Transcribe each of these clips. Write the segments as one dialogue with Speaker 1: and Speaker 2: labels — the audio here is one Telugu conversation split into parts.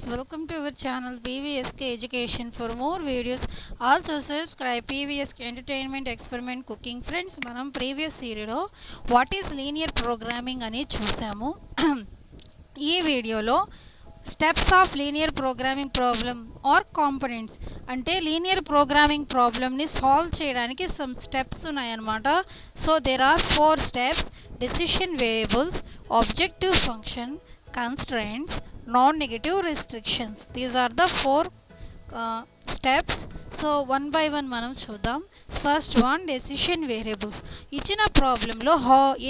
Speaker 1: friends, welcome to our channel PVSK Education. For more videos, also subscribe PVSK Entertainment Experiment Cooking. Friends, మనం previous series what is linear programming అని చూసాము. ఈ వీడియోలో steps of linear programming problem are components అంటే లీనియర్ ప్రోగ్రామింగ్ ప్రాబ్లమ్ని సాల్వ్ చేయడానికి సమ్ స్టెప్స్ ఉన్నాయన్నమాట. So there are 4 steps: decision variables, objective function, constraints, non-negative restrictions. These are the 4 steps. So one by one మనం చూద్దాం. First one, decision variables. ఇచ్చిన ప్రాబ్లంలో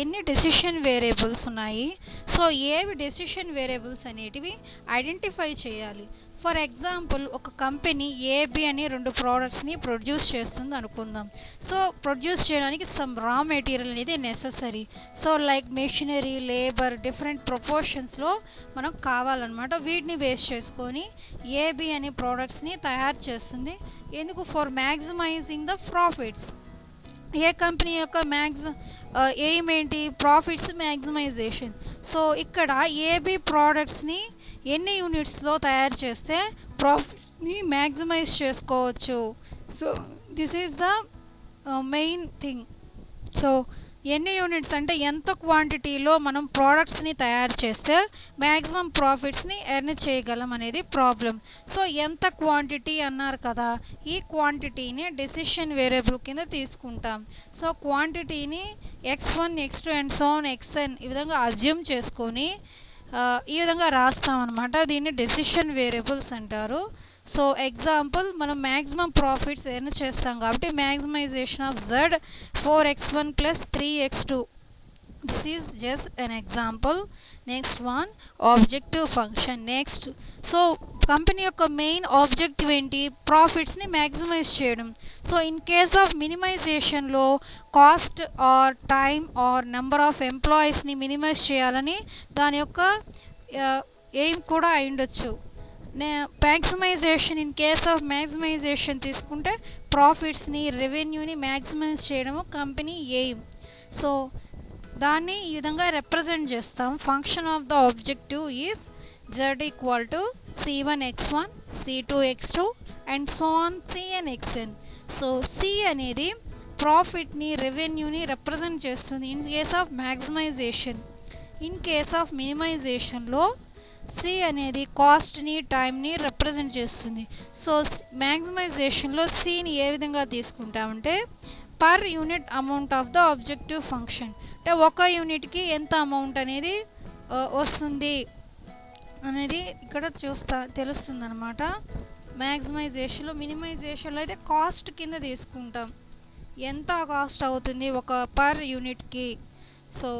Speaker 1: ఎన్ని డెసిషన్ వేరియబుల్స్ ఉన్నాయి, సో ఏవి డెసిషన్ వేరియబుల్స్ అనేటివి ఐడెంటిఫై చేయాలి. ఫర్ ఎగ్జాంపుల్, ఒక కంపెనీ ఏబి అని 2 ప్రోడక్ట్స్ని ప్రొడ్యూస్ చేస్తుంది అనుకుందాం. సో ప్రొడ్యూస్ చేయడానికి సమ్ రా మెటీరియల్ అనేది necessary. So like machinery, labour, different ప్రొపోర్షన్స్లో మనం కావాలన్నమాట. వీటిని బేస్ చేసుకొని ఏబి అనే ప్రోడక్ట్స్ని తయారు చేస్తుంది. ఎందుకు? For maximising the profits. A company యొక్క ఎయిమ్ ఏంటి? Profits maximisation. సో ఇక్కడ ఏబి ప్రోడక్ట్స్ని ఎన్ని యూనిట్స్లో తయారు చేస్తే ప్రాఫిట్స్ని మ్యాక్సిమైజ్ చేసుకోవచ్చు. So this is the main thing. So ఎన్ని యూనిట్స్ అంటే ఎంత క్వాంటిటీలో మనం ప్రోడక్ట్స్ని తయారు చేస్తే మ్యాక్సిమం ప్రాఫిట్స్ని ఎర్న్ చేయగలం అనేది ప్రాబ్లం. సో ఎంత క్వాంటిటీ అన్నారు కదా, ఈ క్వాంటిటీని డెసిషన్ వేరియబుల్ కింద తీసుకుంటాం. సో క్వాంటిటీని x1, x2 and so on xn ఈ విధంగా అజ్యూమ్ చేసుకొని ఈ విధంగా రాస్తామన్నమాట. దీన్ని డెసిషన్ వేరియబుల్స్ అంటారు. సో ఎగ్జాంపుల్, మనం మ్యాక్సిమం ప్రాఫిట్స్ ఎర్న్ చేస్తాం కాబట్టి maximisation of z 4x1 + 3x2. This is just an example. Next one, objective function. Next, so company యొక్క మెయిన్ ఆబ్జెక్టివ్ ఏంటి? ప్రాఫిట్స్ని మ్యాక్సిమైజ్ చేయడం. సో ఇన్ కేస్ ఆఫ్ మినిమైజేషన్లో cost or time or number of ఎంప్లాయీస్ని మినిమైజ్ చేయాలని దాని యొక్క ఎయిమ్ కూడా అయి ఉండొచ్చు. Maximisation, in case of maximisation తీసుకుంటే ప్రాఫిట్స్ని, రెవెన్యూని మ్యాక్సిమైజ్ చేయడము కంపెనీ ఎయిమ్. సో దాన్ని ఈ విధంగా రిప్రజెంట్ చేస్తాం. Function of the objective is z = c1x1, c2x2 and so on cnxn. So c అనేది ప్రాఫిట్ని, రెవెన్యూని రిప్రజెంట్ చేస్తుంది in case of maximisation. In case of మినిమైజేషన్లో సి అనేది కాస్ట్ని, టైంని రిప్రజెంట్ చేస్తుంది. సో మ్యాక్సిమైజేషన్లో సిని ఏ విధంగా తీసుకుంటామంటే per unit amount of the objective function. అంటే ఒక యూనిట్కి ఎంత అమౌంట్ అనేది వస్తుంది అనేది ఇక్కడ తెలుస్తుంది అనమాట. మ్యాక్సిమైజేషన్లో, మినిమైజేషన్లో అయితే కాస్ట్ కింద తీసుకుంటాం, ఎంత కాస్ట్ అవుతుంది ఒక పర్ యూనిట్కి. So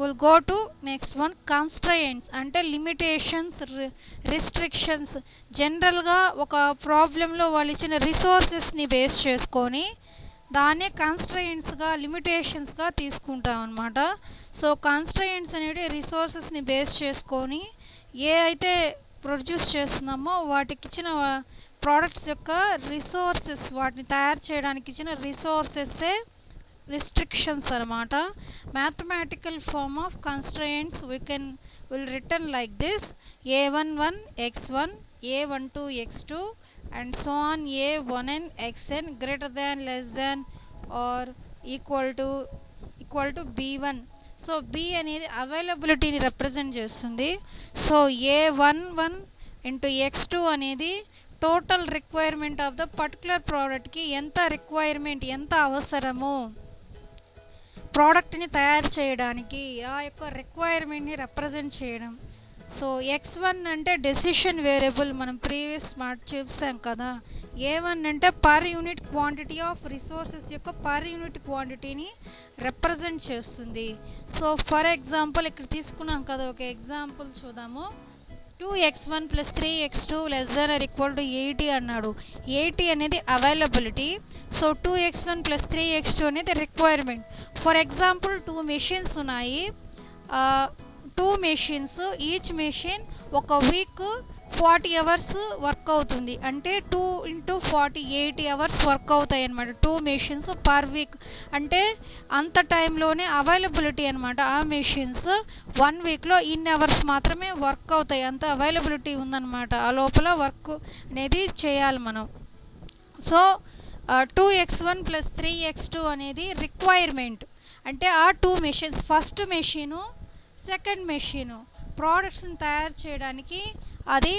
Speaker 1: will go to next one, constraints అంటే లిమిటేషన్స్, రిస్ట్రిక్షన్స్. జనరల్గా ఒక ప్రాబ్లంలో వాళ్ళు ఇచ్చిన రిసోర్సెస్ని బేస్ చేసుకొని దాన్నే కన్స్ట్రయింట్స్గా, లిమిటేషన్స్గా తీసుకుంటాం అన్నమాట. సో కన్స్ట్రయింట్స్ అనేవి రిసోర్సెస్ని బేస్ చేసుకొని ఏ అయితే ప్రొడ్యూస్ చేస్తున్నామో వాటికి ఇచ్చిన ప్రోడక్ట్స్ యొక్క రిసోర్సెస్, వాటిని తయారు చేయడానికి ఇచ్చిన రిసోర్సెస్సే restrictions అనమాట. mathematical form of constraints will written like this: a11 x1, a12 x2 and so on a1n xn greater than, less than or equal to b1. So b అనేది అవైలబిలిటీని రిప్రజెంట్ చేస్తుంది. సో a11 × x2 అనేది total requirement of the particular ప్రోడక్ట్కి ఎంత రిక్వైర్మెంట్, ఎంత అవసరము ప్రోడక్ట్ని తయారు చేయడానికి, ఆ యొక్క రిక్వైర్మెంట్ని రిప్రజెంట్ చేయడం. సో x1 అంటే డెసిషన్ వేరియబుల్, మనం ప్రీవియస్ చూసాం కదా. a1 అంటే per unit quantity of resources యొక్క పర్ యూనిట్ క్వాంటిటీని రిప్రజెంట్ చేస్తుంది. సో ఫర్ ఎగ్జాంపుల్ ఇక్కడ తీసుకున్నాం కదా, ఒక ఎగ్జాంపుల్ చూద్దాము. 2x1 + 3x2 ≤ 80 అన్నాడు. 80 అనేది అవైలబిలిటీ. సో 2x1 + 3x2 అనేది రిక్వైర్మెంట్. ఫర్ ఎగ్జాంపుల్ 2 మెషిన్స్ ఉన్నాయి. 2 మెషిన్స్, ఈచ్ మెషిన్ ఒక వీక్ 40 అవర్స్ వర్క్ అవుతుంది. అంటే 2 × 40 80 అవర్స్ వర్క్ అవుతాయి అన్నమాట 2 మెషిన్స్ పర్ వీక్. అంటే అంత టైంలోనే అవైలబిలిటీ అనమాట. ఆ మెషిన్స్ 1 వీక్లో ఇన్ని అవర్స్ మాత్రమే వర్క్ అవుతాయి, అంత అవైలబిలిటీ ఉందన్నమాట. ఆ లోపల వర్క్ అనేది చేయాలి మనం. సో 2x1 + 3x2 అనేది రిక్వైర్మెంట్. అంటే ఆ 2 machines, first machine second machine ప్రోడక్ట్స్ని తయారు చేయడానికి, అది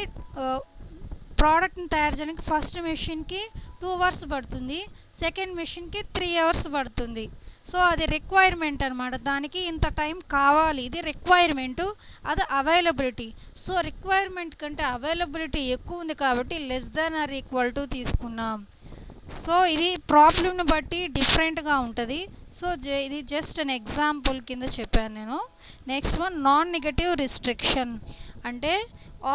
Speaker 1: ప్రోడక్ట్ని తయారు చేయడానికి ఫస్ట్ మెషిన్కి 2 అవర్స్ పడుతుంది, సెకండ్ మెషిన్కి 3 అవర్స్ పడుతుంది. సో అది రిక్వైర్మెంట్ అనమాట. దానికి ఇంత టైం కావాలి, ఇది రిక్వైర్మెంటు, అది అవైలబిలిటీ. సో రిక్వైర్మెంట్ కంటే అవైలబిలిటీ ఎక్కువ ఉంది కాబట్టి <= తీసుకున్నాం. సో ఇది ప్రాబ్లమ్ని బట్టి డిఫరెంట్గా ఉంటుంది. సో ఇది జస్ట్ అన్ ఎగ్జాంపుల్ కింద చెప్పాను నేను. Next one, non negative restriction. అంటే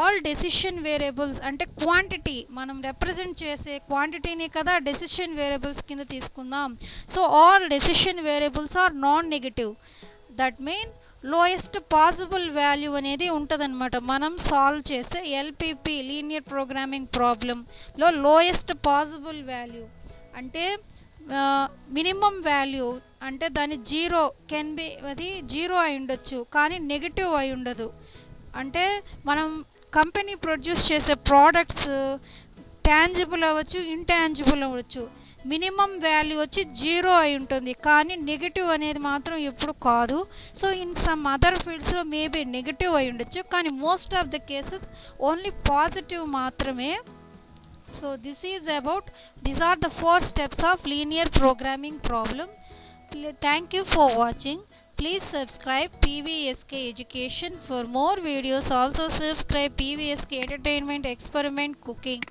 Speaker 1: ఆల్ డెసిషన్ వేరియబుల్స్, అంటే క్వాంటిటీ, మనం రిప్రజెంట్ చేసే క్వాంటిటీని కదా డెసిషన్ వేరియబుల్స్ కింద తీసుకుందాం. So all decision variables are non negative. That mean lowest possible value అనేది ఉంటుందన్నమాట. మనం సాల్వ్ చేస్తే ఎల్పిపి లీనియర్ ప్రోగ్రామింగ్ ప్రాబ్లంలో లోయెస్ట్ పాసిబుల్ వాల్యూ అంటే మినిమం వాల్యూ, అంటే దాని 0 కెన్ బి, అది 0 అయి ఉండొచ్చు కానీ నెగిటివ్ అయి ఉండదు. అంటే మనం కంపెనీ ప్రొడ్యూస్ చేసే ప్రోడక్ట్స్ టాంజిబుల్ అవ్వచ్చు, ఇంటాంజిబుల్ అవ్వచ్చు. మినిమం వాల్యూ వచ్చి 0 అయి ఉంటుంది కానీ నెగిటివ్ అనేది మాత్రం ఎప్పుడు కాదు. సో ఇన్ సమ్ అదర్ ఫీల్డ్స్లో మేబీ నెగిటివ్ అయి ఉండొచ్చు కానీ most of the cases only positive మాత్రమే. So these are the 4 steps of linear programming problem. Thank you for watching. Please subscribe PVSK Education for more videos. Also subscribe PVSK Entertainment Experiment Cooking.